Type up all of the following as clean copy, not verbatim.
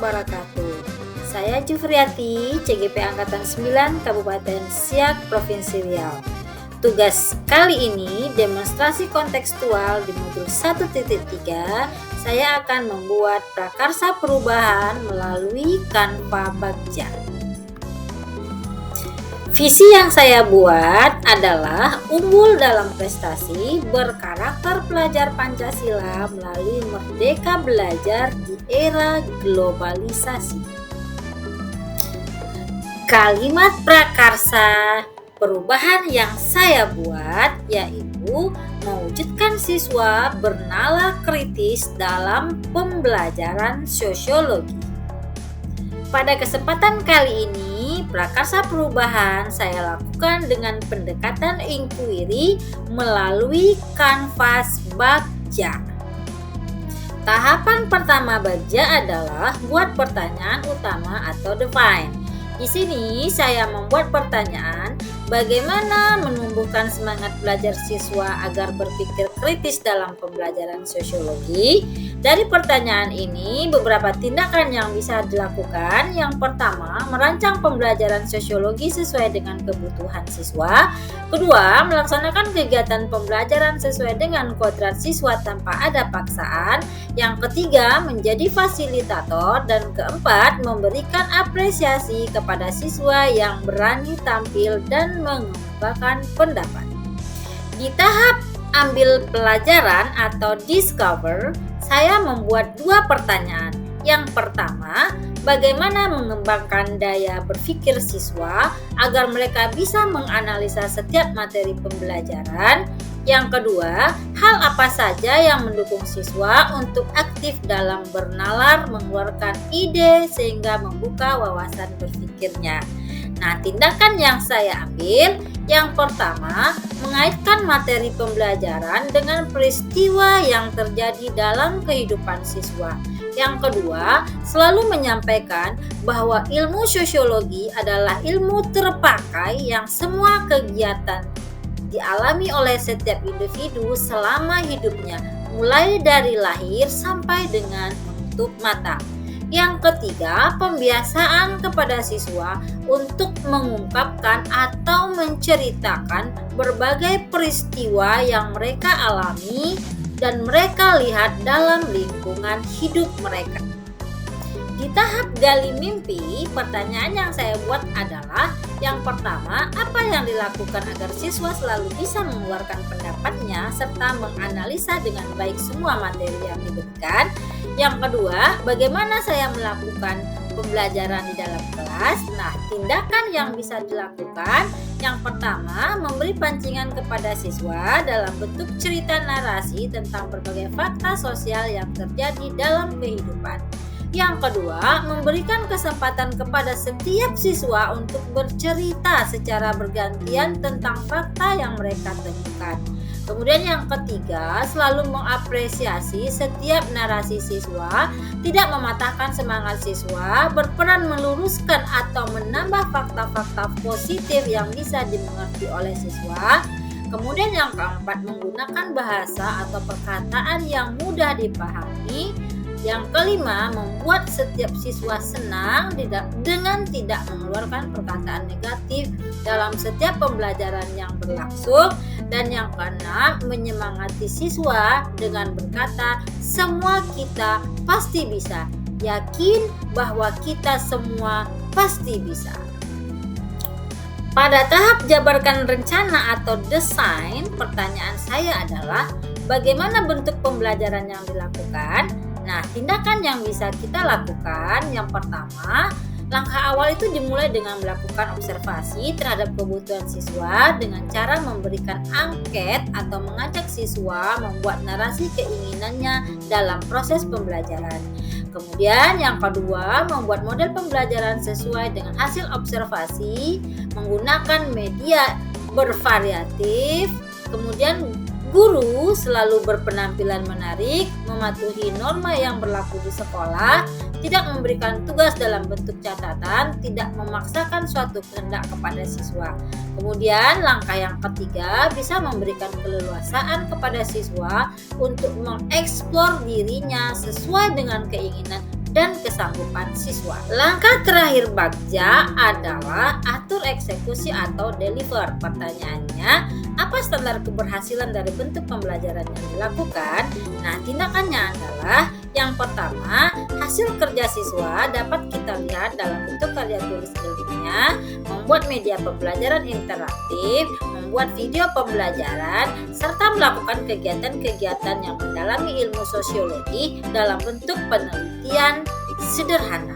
wabarakatuh. Saya Jufriati, CGP Angkatan 9 Kabupaten Siak, Provinsi Riau. Tugas kali ini demonstrasi kontekstual di modul 1.3. Saya akan membuat prakarsa perubahan melalui Canva Bagja. Visi yang saya buat adalah unggul dalam prestasi berkarakter pelajar Pancasila melalui merdeka belajar di era globalisasi. Kalimat prakarsa perubahan yang saya buat yaitu mewujudkan siswa bernalar kritis dalam pembelajaran sosiologi. Pada kesempatan kali ini, prakarsa perubahan saya lakukan dengan pendekatan inquiry melalui kanvas Bagja. Tahapan pertama Bagja adalah buat pertanyaan utama atau define. Di sini saya membuat pertanyaan, bagaimana menumbuhkan semangat belajar siswa agar berpikir kritis dalam pembelajaran sosiologi? Dari pertanyaan ini, beberapa tindakan yang bisa dilakukan. Yang pertama, merancang pembelajaran sosiologi sesuai dengan kebutuhan siswa. Kedua, melaksanakan kegiatan pembelajaran sesuai dengan kodrat siswa tanpa ada paksaan. Yang ketiga, menjadi fasilitator. Dan keempat, memberikan apresiasi kepada siswa yang berani tampil dan mengungkapkan pendapat. Di tahap ambil pelajaran atau discover, saya membuat dua pertanyaan. Yang pertama, bagaimana mengembangkan daya berpikir siswa agar mereka bisa menganalisa setiap materi pembelajaran. Yang kedua, hal apa saja yang mendukung siswa untuk aktif dalam bernalar, mengeluarkan ide sehingga membuka wawasan berpikirnya. Nah, tindakan yang saya ambil, yang pertama, mengaitkan materi pembelajaran dengan peristiwa yang terjadi dalam kehidupan siswa. Yang kedua, selalu menyampaikan bahwa ilmu sosiologi adalah ilmu terpakai yang semua kegiatan dialami oleh setiap individu selama hidupnya, mulai dari lahir sampai dengan menutup mata. Yang ketiga, pembiasaan kepada siswa untuk mengungkapkan atau menceritakan berbagai peristiwa yang mereka alami dan mereka lihat dalam lingkungan hidup mereka. Di tahap gali mimpi, pertanyaan yang saya buat adalah yang pertama, apa yang dilakukan agar siswa selalu bisa mengeluarkan pendapatnya serta menganalisa dengan baik semua materi yang diberikan. Yang kedua, bagaimana saya melakukan pembelajaran di dalam kelas? Nah, tindakan yang bisa dilakukan, yang pertama, memberi pancingan kepada siswa dalam bentuk cerita narasi tentang berbagai fakta sosial yang terjadi dalam kehidupan. Yang kedua, memberikan kesempatan kepada setiap siswa untuk bercerita secara bergantian tentang fakta yang mereka temukan. Kemudian yang ketiga, selalu mengapresiasi setiap narasi siswa, tidak mematahkan semangat siswa, berperan meluruskan atau menambah fakta-fakta positif yang bisa dimengerti oleh siswa. Kemudian yang keempat, menggunakan bahasa atau perkataan yang mudah dipahami. Yang kelima, membuat setiap siswa senang dengan tidak mengeluarkan perkataan negatif dalam setiap pembelajaran yang berlangsung. Dan yang keenam, menyemangati siswa dengan berkata, semua kita pasti bisa. Yakin bahwa kita semua pasti bisa. Pada tahap jabarkan rencana atau desain, pertanyaan saya adalah, bagaimana bentuk pembelajaran yang dilakukan? Nah, tindakan yang bisa kita lakukan, yang pertama, langkah awal itu dimulai dengan melakukan observasi terhadap kebutuhan siswa dengan cara memberikan angket atau mengajak siswa membuat narasi keinginannya dalam proses pembelajaran. Kemudian yang kedua, membuat model pembelajaran sesuai dengan hasil observasi, menggunakan media bervariatif. Kemudian guru selalu berpenampilan menarik, mematuhi norma yang berlaku di sekolah, tidak memberikan tugas dalam bentuk catatan, tidak memaksakan suatu kehendak kepada siswa. Kemudian langkah yang ketiga, bisa memberikan keleluasaan kepada siswa untuk mengeksplor dirinya sesuai dengan keinginan dan kesanggupan siswa. Langkah terakhir Bagja adalah atur eksekusi atau deliver. Pertanyaannya, apa standar keberhasilan dari bentuk pembelajaran yang dilakukan? Nah, tindakannya adalah yang pertama, hasil kerja siswa dapat kita lihat dalam bentuk karya tulis ilmiah, membuat media pembelajaran interaktif, membuat video pembelajaran, serta melakukan kegiatan-kegiatan yang mendalami ilmu sosiologi dalam bentuk penelitian sederhana.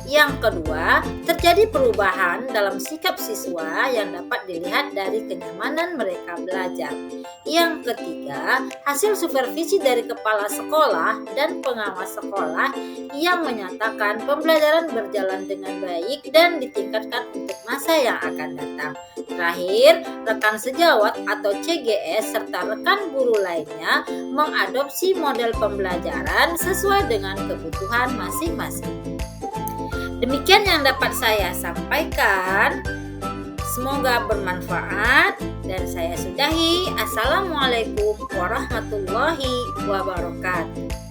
Yang kedua, terjadi perubahan dalam sikap siswa yang dapat dilihat dari kenyamanan mereka belajar. Yang ketiga, hasil supervisi dari kepala sekolah dan pengawas sekolah yang menyatakan pembelajaran berjalan dengan baik dan ditingkatkan untuk masa yang akan datang. Terakhir, rekan sejawat atau CGS serta rekan guru lainnya mengadopsi model pembelajaran sesuai dengan kebutuhan masing-masing. Demikian yang dapat saya sampaikan. Semoga bermanfaat dan saya sudahi. Assalamualaikum warahmatullahi wabarakatuh.